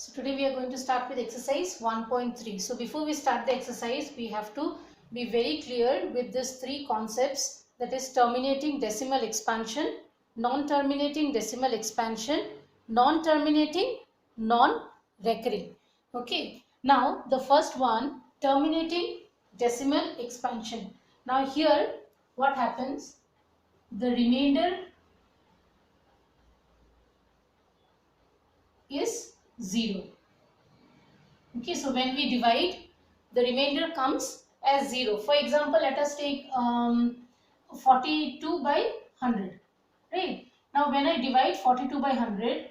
So today we are going to start with exercise 1.3. So before we start the exercise, we have to be very clear with these three concepts, that is terminating decimal expansion, non-terminating decimal expansion, non-terminating, non-recurring. Okay. Now the first one, terminating decimal expansion. Now here what happens? The remainder is 0. Okay, so when we divide, the remainder comes as 0. For example, let us take 42 by 100. Right? Now when I divide 42 by 100,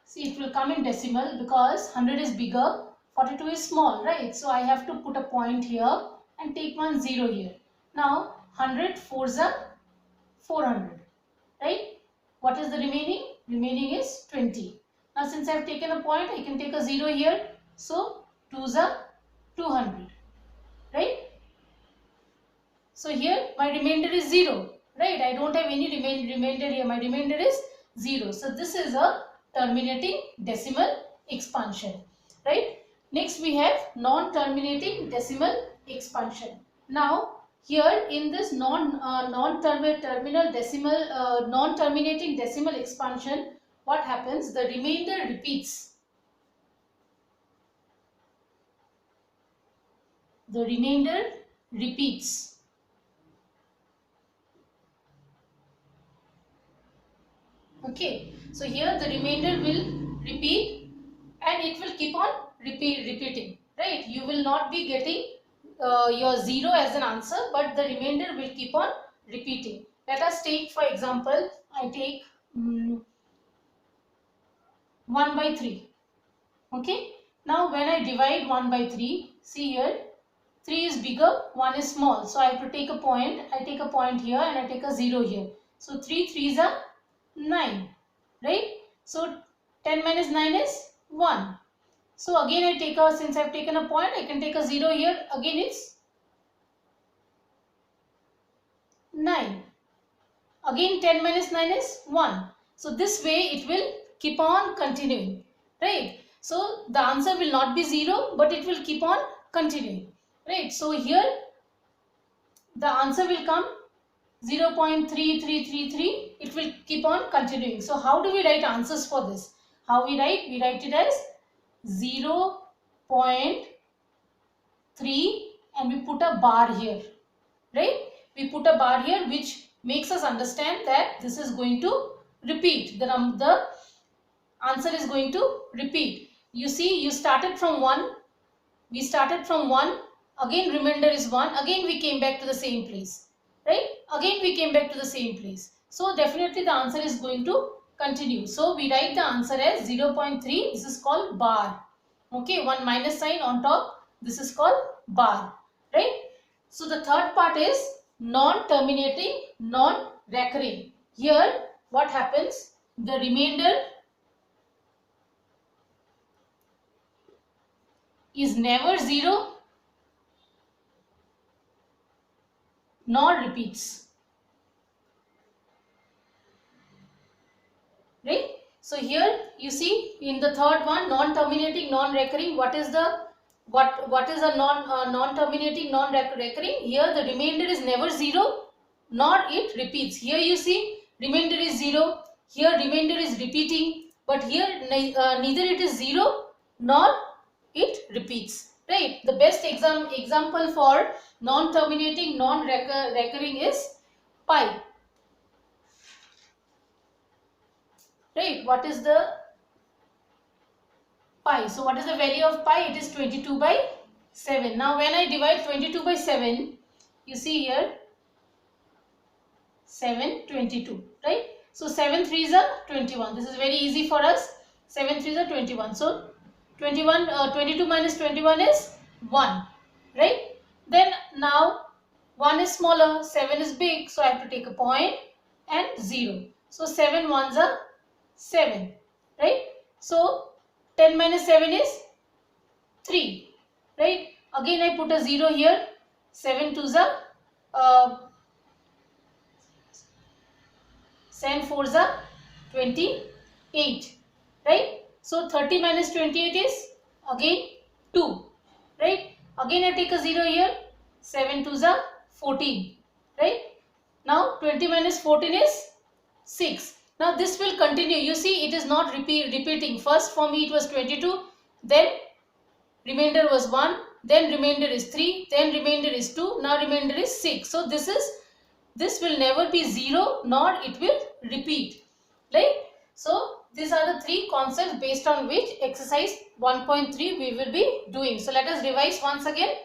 see, it will come in decimal because 100 is bigger, 42 is small, right? So I have to put a point here and take one 0 here. Now 100 fours are 400, right? What is the remaining? Remaining is 20. Now since I have taken a point, I can take a 0 here. So 2s are 200, right? So here my remainder is 0, right? I don't have any remainder here. My remainder is 0. So this is a terminating decimal expansion, right? Next we have non-terminating decimal expansion. Now here in this non-terminating decimal expansion, what happens? The remainder repeats. The remainder repeats. Okay, so here the remainder will repeat and it will keep on repeating, right? You will not be getting your 0 as an answer, but the remainder will keep on repeating. Let us take, for example, I take 1 by 3. Okay, now when I divide 1 by 3, see here, 3 is bigger, 1 is small. So I have to take a point. I take a point here and I take a 0 here. So 3 3s are 9, right? So 10 minus 9 is 1. So again I take a, since I have taken a point, I can take a 0 here. Again it's 9. Again 10 minus 9 is 1. So this way it will keep on continuing, right? So the answer will not be 0, but it will keep on continuing, right? So here the answer will come 0.3333. It will keep on continuing. So how do we write answers for this? How we write? We write it as 0.3 and we put a bar here, right? We put a bar here which makes us understand that this is going to repeat. The answer is going to repeat. You see, you started from 1. We started from 1. Again remainder is 1. Again we came back to the same place. Right? Again we came back to the same place. So definitely the answer is going to continue. So we write the answer as 0.3. This is called bar. Okay, one minus sign on top. This is called bar. Right? So the third part is non-terminating, non-recurring. Here what happens? The remainder is never 0 nor repeats, right? So here you see in the third one, non-terminating, non-recurring, what is a non-terminating, non-recurring? Here the remainder is never 0 nor it repeats. Here you see remainder is 0, here remainder is repeating, but here neither it is 0 nor it repeats, right? The best example for non-terminating, non-recurring is pi, right? What is the pi? So what is the value of pi? It is 22 by 7. Now when I divide 22 by 7, you see here 7 22, right? So 7 3s are 21. This is very easy for us. 7 3s are 21. So 22 minus 21 is 1, right? Then now 1 is smaller, 7 is big, so I have to take a point and 0. So 7 1s are 7, right? So 10 minus 7 is 3, right? Again I put a 0 here. 7 2s are 7 4s are 28, right? So 30 minus 28 is again 2, right? Again I take a 0 here. 7 2s are 14, right? Now 20 minus 14 is 6. Now this will continue. You see, it is not repeating. First for me it was 22, then remainder was 1, then remainder is 3, then remainder is 2, now remainder is 6. So this will never be 0 nor it will repeat, right? So these are the three concepts based on which exercise 1.3 we will be doing. So let us revise once again.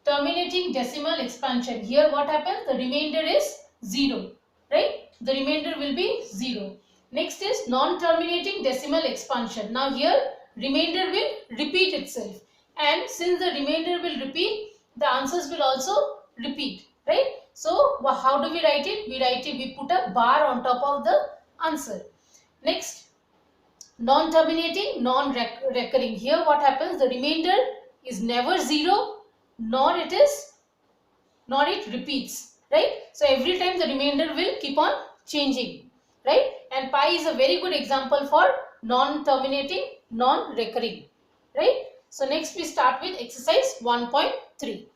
Terminating decimal expansion. Here what happens? The remainder is 0, right? The remainder will be 0. Next is non-terminating decimal expansion. Now here remainder will repeat itself, and since the remainder will repeat, the answers will also repeat, right? So how do we write it? We put a bar on top of the answer. Next, non-terminating, non-recurring. Here what happens? The remainder is never 0, nor it repeats, right? So every time the remainder will keep on changing, right? And pi is a very good example for non-terminating, non-recurring, right? So next we start with exercise 1.3.